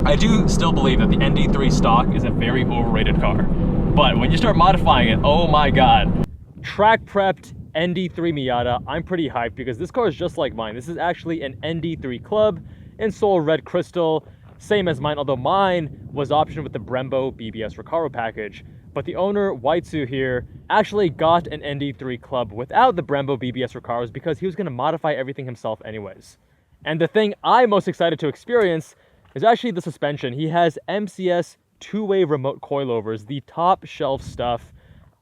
I do still believe that the ND3 stock is a very overrated car, but when you start modifying it, oh my god. Track prepped ND3 Miata, I'm pretty hyped because this car is just like mine. This is actually an ND3 Club in Soul Red Crystal, same as mine, although mine was optioned with the Brembo BBS Recaro package. But the owner, Waitsu here, actually got an ND3 Club without the Brembo BBS Recaros because he was going to modify everything himself anyways. And the thing I'm most excited to experience is actually the suspension. He has MCS two-way remote coilovers, the top shelf stuff,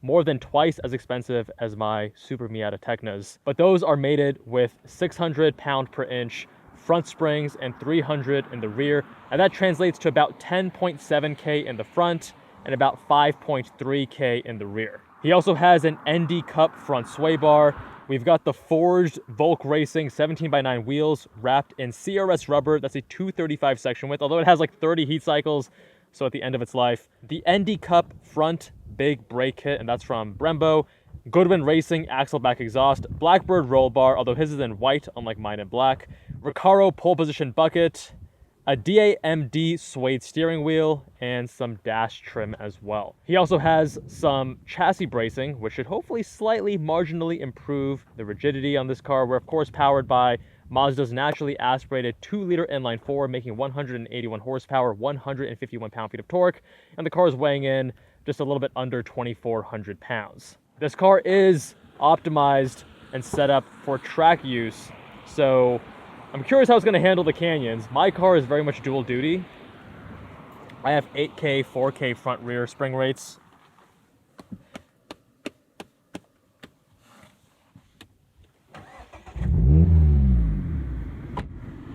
more than twice as expensive as my Super Miata Tecnas. But those are mated with 600 pound per inch front springs and 300 in the rear. And that translates to about 10.7K in the front and about 5.3K in the rear. He also has an ND Cup front sway bar. We've got the forged Volk Racing 17x9 wheels wrapped in CRS rubber. That's a 235 section width, although it has like 30 heat cycles, so at the end of its life. The ND Cup front big brake kit, and that's from Brembo. Goodwin Racing axle back exhaust. Blackbird roll bar, although his is in white, unlike mine in black. Recaro pole position bucket. A DAMD suede steering wheel, and some dash trim as well. He also has some chassis bracing, which should hopefully slightly marginally improve the rigidity on this car. We're of course powered by Mazda's naturally aspirated 2-liter inline-4, making 181 horsepower, 151 pound-feet of torque, and the car is weighing in just a little bit under 2,400 pounds. This car is optimized and set up for track use, so I'm curious how it's going to handle the canyons. My car is very much dual duty. I have 8K, 4K front rear spring rates.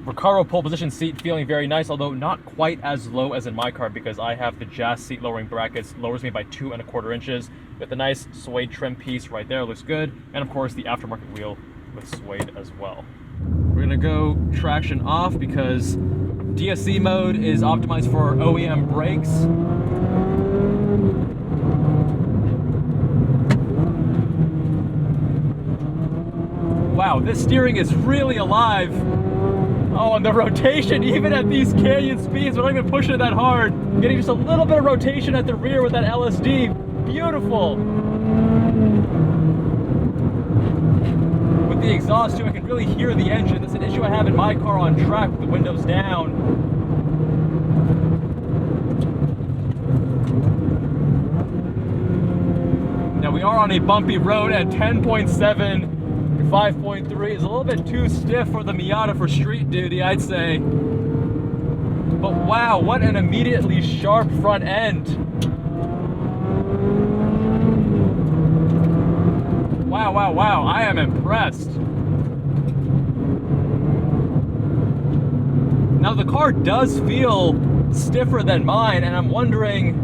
Recaro pole position seat feeling very nice, although not quite as low as in my car because I have the Jazz seat lowering brackets, lowers me by 2¼ inches with a nice suede trim piece right there, looks good. And of course the aftermarket wheel with suede as well. We're gonna go traction off because DSC mode is optimized for OEM brakes. Wow, this steering is really alive. Oh, and the rotation, even at these canyon speeds, we're not even pushing it that hard. Getting just a little bit of rotation at the rear with that LSD. Beautiful. With the exhaust too, I can really hear the engine. That's an issue I have in my car on track with the windows down. Now we are on a bumpy road at 10.7. 5.3 is a little bit too stiff for the Miata for street duty, I'd say. But wow, what an immediately sharp front end. Wow, wow, wow, I am impressed. Now the car does feel stiffer than mine, and I'm wondering,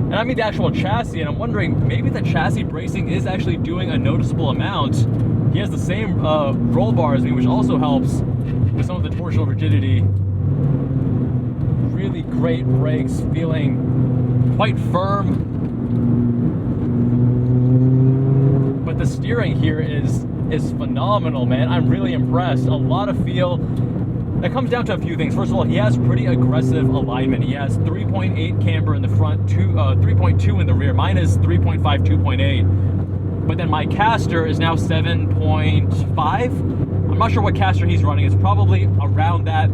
and I mean the actual chassis, and I'm wondering maybe the chassis bracing is actually doing a noticeable amount. He has the same roll bar as me, which also helps with some of the torsional rigidity. Really great brakes, feeling quite firm. But the steering here is phenomenal, man. I'm really impressed. A lot of feel. That comes down to a few things. First of all, he has pretty aggressive alignment. He has 3.8 camber in the front, 3.2 in the rear. Mine is 3.5, 2.8. But then my caster is now 7.5. I'm not sure what caster he's running. It's probably around that.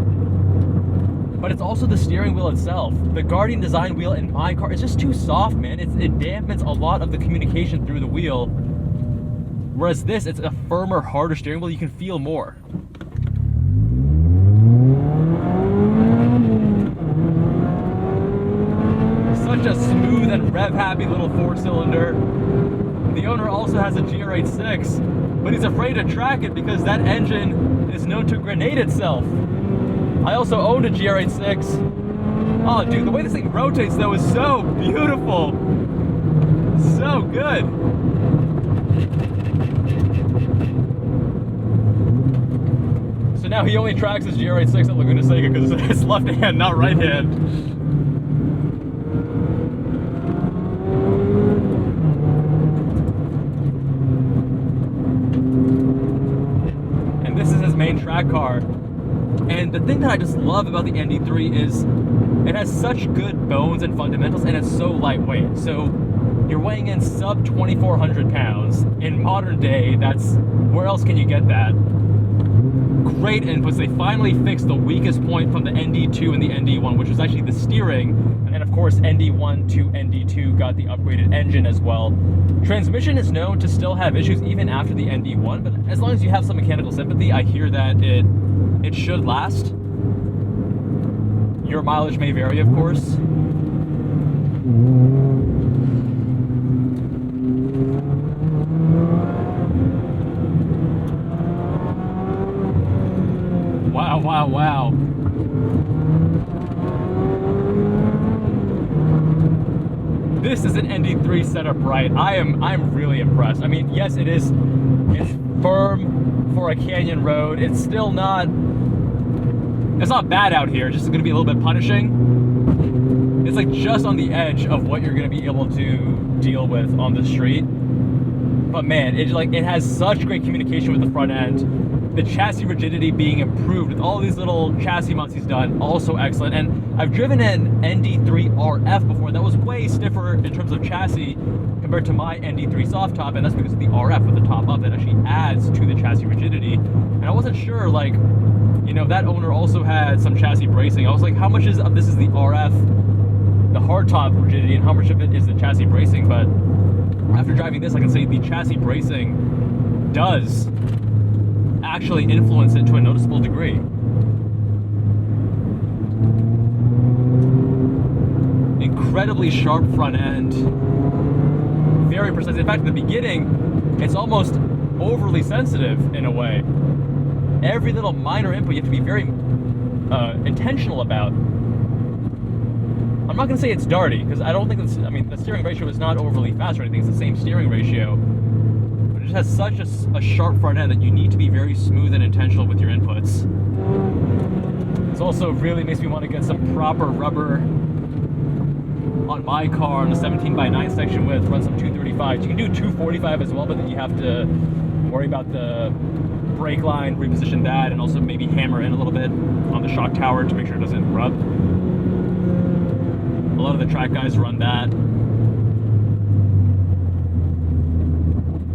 But it's also the steering wheel itself. The Guardian design wheel in my car is just too soft, man. It dampens a lot of the communication through the wheel. Whereas this, it's a firmer, harder steering wheel. You can feel more. Such a smooth and rev-happy little 4-cylinder. The owner also has a GR86, but he's afraid to track it because that engine is known to grenade itself. I also owned a GR86. Oh, dude, the way this thing rotates, though, is so beautiful. So good. So now he only tracks his GR86 at Laguna Seca because it's left hand, not right hand. Main track car. And the thing that I just love about the ND3 is it has such good bones and fundamentals, and it's so lightweight. So you're weighing in sub 2,400 pounds. In modern day, that's, where else can you get that? Great inputs. They finally fixed the weakest point from the ND2 and the ND1, which was actually the steering. And of course, ND1 to ND2 got the upgraded engine as well. Transmission is known to still have issues even after the ND1, but as long as you have some mechanical sympathy, I hear that it should last. Your mileage may vary, of course. Wow, wow, wow. This is an ND3 setup, right? I'm really impressed. I mean, yes, it's firm for a canyon road. It's still not, it's not bad out here. It's just gonna be a little bit punishing. It's like just on the edge of what you're gonna be able to deal with on the street. But man, it has such great communication with the front end. The chassis rigidity being improved with all these little chassis mounts he's done, also excellent. And I've driven an ND3 RF before that was way stiffer in terms of chassis compared to my ND3 soft top, and that's because of the RF with the top up that actually adds to the chassis rigidity. And I wasn't sure, like, you know, that owner also had some chassis bracing. I was like, how much of this is the RF, the hardtop rigidity, and how much of it is the chassis bracing? But after driving this, I can say the chassis bracing does actually influence it to a noticeable degree. Incredibly sharp front end, very precise. In fact, in the beginning, it's almost overly sensitive in a way. Every little minor input you have to be very intentional about. I'm not going to say it's darty, because I don't think it's, I mean, the steering ratio is not overly fast or anything. It's the same steering ratio. But it just has such a sharp front end that you need to be very smooth and intentional with your inputs. This also really makes me want to get some proper rubber on my car on the 17x9 section width, run some 235s. You can do 245 as well, but then you have to worry about the brake line, reposition that, and also maybe hammer in a little bit on the shock tower to make sure it doesn't rub. A lot of the track guys run that.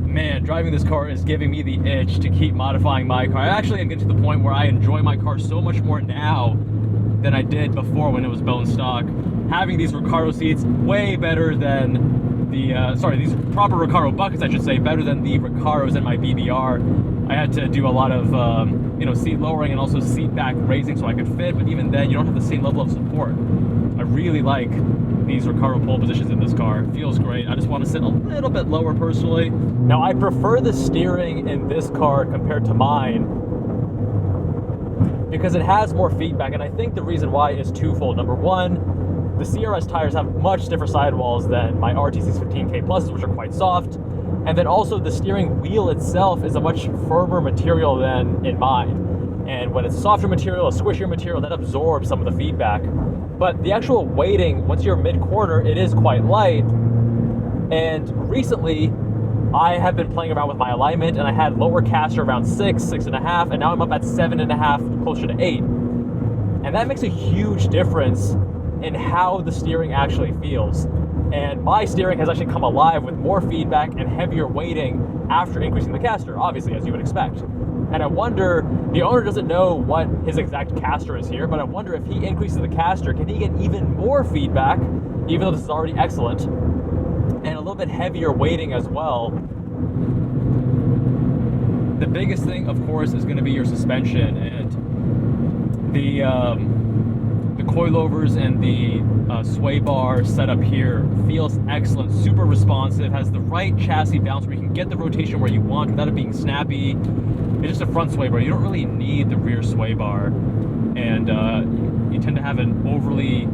Man, driving this car is giving me the itch to keep modifying my car. I actually am getting to the point where I enjoy my car so much more now than I did before when it was bone stock. Having these Recaro seats, way better than the, these proper Recaro buckets, I should say, better than the Recaros in my BBR. I had to do a lot of, you know, seat lowering and also seat back raising so I could fit, but even then, you don't have the same level of support. I really like these Recaro pole positions in this car. It feels great. I just want to sit a little bit lower personally. Now, I prefer the steering in this car compared to mine because it has more feedback, and I think the reason why is twofold. Number one, the CRS tires have much stiffer sidewalls than my RTC's 15K Pluses, which are quite soft. And then also the steering wheel itself is a much firmer material than in mine. And when it's a softer material, a squishier material, that absorbs some of the feedback. But the actual weighting, once you're mid-corner, it is quite light. And recently, I have been playing around with my alignment, and I had lower caster around 6, 6.5, and now I'm up at 7.5, closer to 8. And that makes a huge difference in how the steering actually feels. And my steering has actually come alive with more feedback and heavier weighting after increasing the caster, obviously, as you would expect. And I wonder, the owner doesn't know what his exact caster is here, but I wonder if he increases the caster, can he get even more feedback, even though this is already excellent, and a little bit heavier weighting as well. The biggest thing, of course, is going to be your suspension, and the coilovers and the sway bar setup here feels excellent, super responsive, has the right chassis balance where you can get the rotation where you want without it being snappy. It's just a front sway bar. You don't really need the rear sway bar, and you tend to have an overly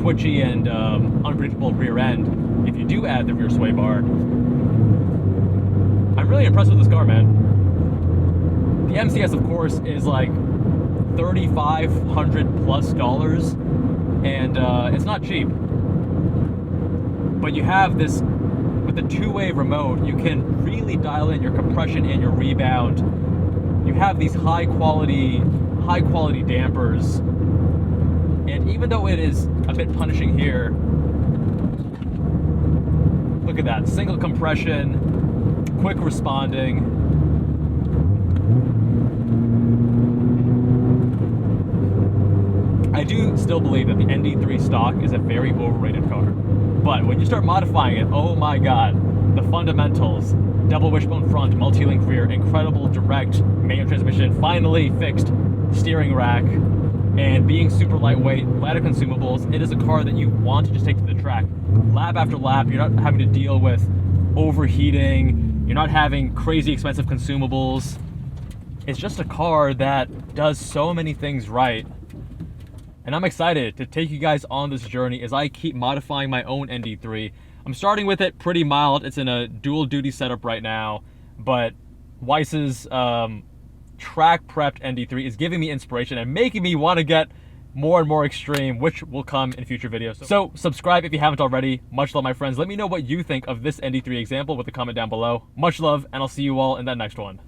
twitchy and unpredictable rear end if you do add the rear sway bar. I'm really impressed with this car, man. The MCS, of course, is like $3,500+ and it's not cheap. But you have this, with the two-way remote, you can really dial in your compression and your rebound. You have these high quality, high quality dampers. And even though it is a bit punishing here, look at that, single compression, quick responding. I do still believe that the ND3 stock is a very overrated car. But when you start modifying it, oh my god, the fundamentals, double wishbone front, multi-link rear, incredible direct manual transmission, finally fixed steering rack, and being super lightweight, light of consumables, it is a car that you want to just take to the track. Lap after lap, you're not having to deal with overheating, you're not having crazy expensive consumables. It's just a car that does so many things right. And I'm excited to take you guys on this journey as I keep modifying my own ND3. I'm starting with it pretty mild. It's in a dual duty setup right now, but Weiss's track prepped ND3 is giving me inspiration and making me want to get more and more extreme, which will come in future videos. So subscribe if you haven't already. Much love, my friends. Let me know what you think of this ND3 example with a comment down below. Much love, and I'll see you all in that next one.